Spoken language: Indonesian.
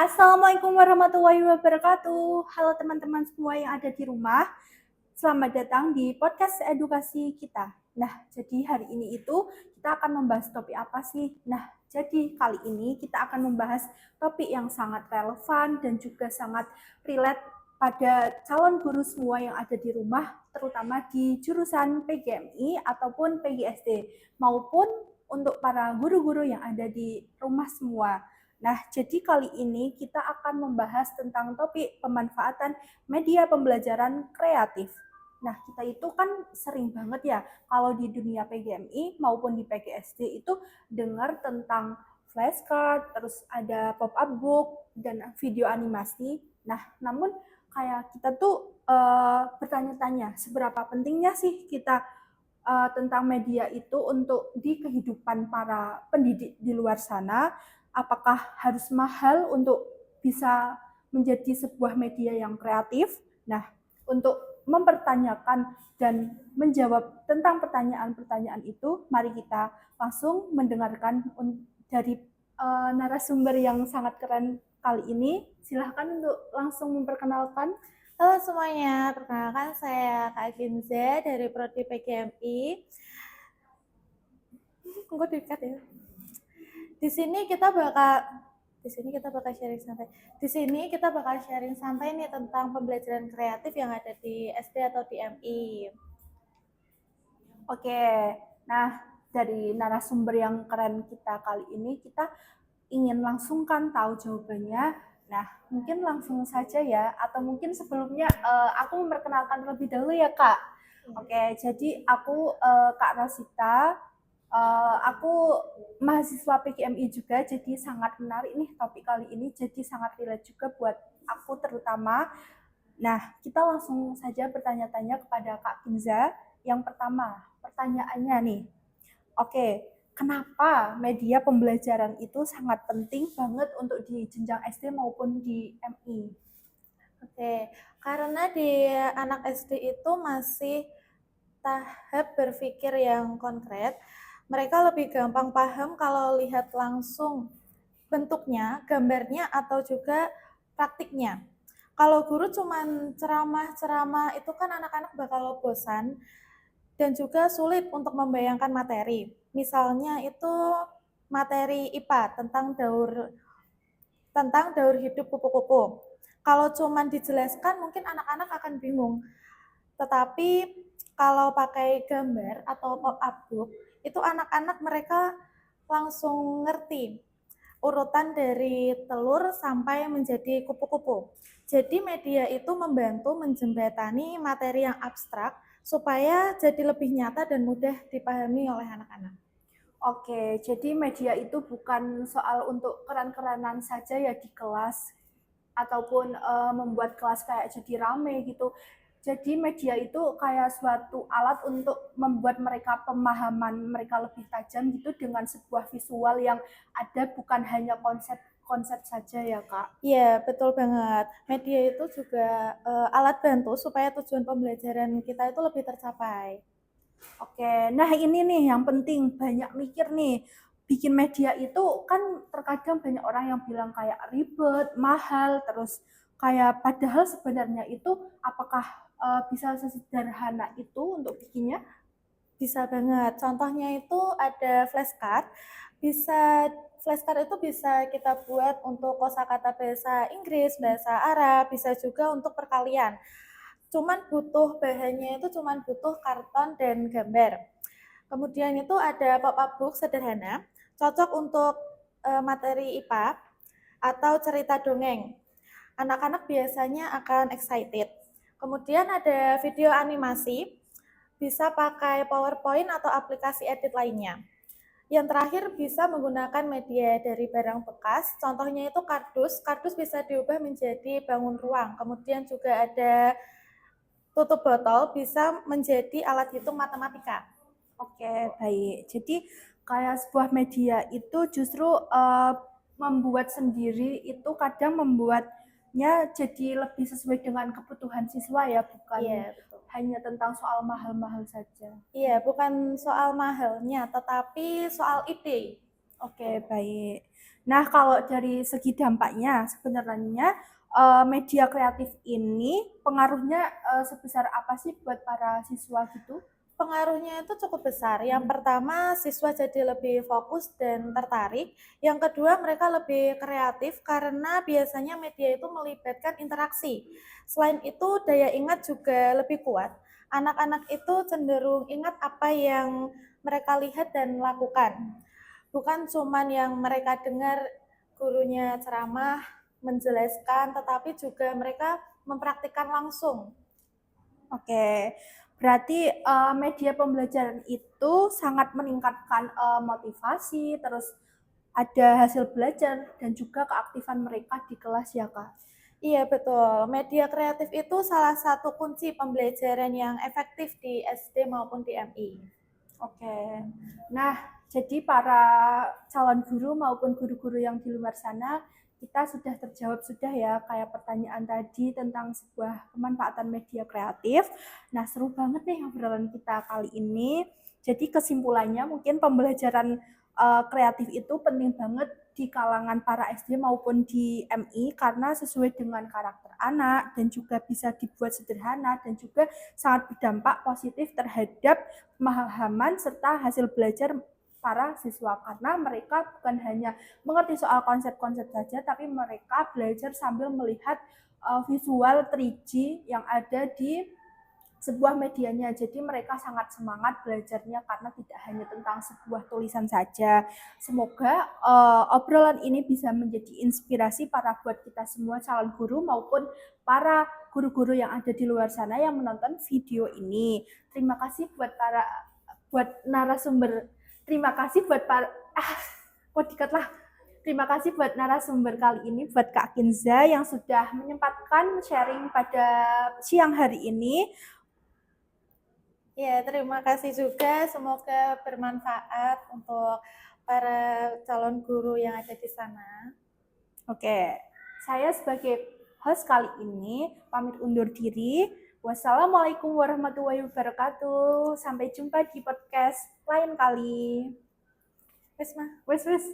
Assalamualaikum warahmatullahi wabarakatuh. Halo teman-teman semua yang ada di rumah. Selamat datang di podcast edukasi kita. Nah, jadi hari ini itu kita akan membahas topik apa sih? Nah, jadi kali ini kita akan membahas topik yang sangat relevan dan juga sangat relate pada calon guru semua yang ada di rumah, terutama di jurusan PGMI ataupun PGSD, maupun untuk para guru-guru yang ada di rumah semua. Nah, jadi kali ini kita akan membahas tentang topik pemanfaatan media pembelajaran kreatif. Nah, kita itu kan sering banget ya kalau di dunia PGMI maupun di PGSD itu dengar tentang flashcard, terus ada pop-up book dan video animasi. Nah, namun kayak kita tuh bertanya-tanya seberapa pentingnya sih kita tentang media itu untuk di kehidupan para pendidik di luar sana. Apakah harus mahal untuk bisa menjadi sebuah media yang kreatif? Nah, untuk mempertanyakan dan menjawab tentang pertanyaan-pertanyaan itu, mari kita langsung mendengarkan dari narasumber yang sangat keren kali ini. Silahkan untuk langsung memperkenalkan. Halo semuanya, perkenalkan saya Kak Ginza dari Prodi PGMI. Tunggu dekat ya. Di sini kita bakal sharing santai nih tentang pembelajaran kreatif yang ada di SD atau di MI. Oke, nah dari narasumber yang keren kita kali ini, kita ingin langsung kan tahu jawabannya. Nah, mungkin langsung saja ya, atau mungkin sebelumnya aku memperkenalkan terlebih dahulu ya Kak. Oke, jadi aku Kak Rosita, aku mahasiswa PGMI juga, jadi sangat menarik nih topik kali ini, jadi sangat relate juga buat aku terutama. Nah, kita langsung saja bertanya-tanya kepada Kak Kinza. Yang pertama, pertanyaannya nih, oke, kenapa media pembelajaran itu sangat penting banget untuk di jenjang SD maupun di MI? Oke, karena di anak SD itu masih tahap berpikir yang konkret, mereka lebih gampang paham kalau lihat langsung bentuknya, gambarnya, atau juga praktiknya. Kalau guru cuman ceramah-ceramah itu kan anak-anak bakal bosan dan juga sulit untuk membayangkan materi. Misalnya itu materi IPA tentang daur hidup kupu-kupu. Kalau cuman dijelaskan mungkin anak-anak akan bingung. Tetapi kalau pakai gambar atau pop-up book, itu anak-anak mereka langsung ngerti urutan dari telur sampai menjadi kupu-kupu. Jadi media itu membantu menjembatani materi yang abstrak supaya jadi lebih nyata dan mudah dipahami oleh anak-anak. Oke, jadi media itu bukan soal untuk keren-kerenan saja ya di kelas, ataupun membuat kelas kayak jadi rame gitu. Jadi media itu kayak suatu alat untuk membuat mereka pemahaman mereka lebih tajam gitu dengan sebuah visual yang ada, bukan hanya konsep saja ya Kak. Iya, betul banget. Media itu juga alat bantu supaya tujuan pembelajaran kita itu lebih tercapai. Oke, nah ini nih yang penting, banyak mikir nih. Bikin media itu kan terkadang banyak orang yang bilang kayak ribet, mahal, terus kayak padahal sebenarnya itu apakah bisa sesederhana itu untuk bikinnya? Bisa banget. Contohnya itu ada flashcard. Flashcard itu bisa kita buat untuk kosakata bahasa Inggris, bahasa Arab, bisa juga untuk perkalian. Bahannya itu cuman butuh karton dan gambar. Kemudian itu ada pop-up book sederhana, cocok untuk materi IPA atau cerita dongeng. Anak-anak biasanya akan excited. Kemudian ada video animasi, bisa pakai PowerPoint atau aplikasi edit lainnya. Yang terakhir bisa menggunakan media dari barang bekas, contohnya itu kardus. Kardus bisa diubah menjadi bangun ruang. Kemudian juga ada tutup botol, bisa menjadi alat hitung matematika. Oke, baik. Jadi kayak sebuah media itu justru membuat sendiri itu kadang membuatnya jadi lebih sesuai dengan kebutuhan siswa ya, bukan Betul. hanya tentang soal mahal-mahal saja. Iya, bukan soal mahalnya, tetapi soal ide. Oke, baik. Nah, kalau dari segi dampaknya, sebenarnya media kreatif ini pengaruhnya sebesar apa sih buat para siswa gitu? Pengaruhnya itu cukup besar. Yang pertama, siswa jadi lebih fokus dan tertarik. Yang kedua, mereka lebih kreatif karena biasanya media itu melibatkan interaksi. Selain itu, daya ingat juga lebih kuat. Anak-anak itu cenderung ingat apa yang mereka lihat dan lakukan. Bukan cuman yang mereka dengar gurunya ceramah, menjelaskan, tetapi juga mereka mempraktikkan langsung. Oke, berarti media pembelajaran itu sangat meningkatkan motivasi, terus ada hasil belajar dan juga keaktifan mereka di kelas ya, Kak. Iya betul, media kreatif itu salah satu kunci pembelajaran yang efektif di SD maupun di MI. Oke. Nah, jadi para calon guru maupun guru-guru yang di luar sana, kita sudah terjawab sudah ya kayak pertanyaan tadi tentang sebuah kemanfaatan media kreatif. Nah, seru banget nih obrolan kita kali ini. Jadi kesimpulannya mungkin pembelajaran kreatif itu penting banget di kalangan para SD maupun di MI karena sesuai dengan karakter anak dan juga bisa dibuat sederhana dan juga sangat berdampak positif terhadap pemahaman serta hasil belajar para siswa karena mereka bukan hanya mengerti soal konsep-konsep saja tapi mereka belajar sambil melihat visual 3D yang ada di sebuah medianya. Jadi mereka sangat semangat belajarnya karena tidak hanya tentang sebuah tulisan saja. Semoga obrolan ini bisa menjadi inspirasi para buat kita semua calon guru maupun para guru-guru yang ada di luar sana yang menonton video ini. Terima kasih buat narasumber. Terima kasih buat para kok dikat lah. Terima kasih buat narasumber kali ini, buat Kak Kinza yang sudah menyempatkan sharing pada siang hari ini. Ya, terima kasih juga. Semoga bermanfaat untuk para calon guru yang ada di sana. Oke, saya sebagai host kali ini pamit undur diri. Wassalamualaikum warahmatullahi wabarakatuh. Sampai jumpa di podcast lain kali. Wes, Wes wes.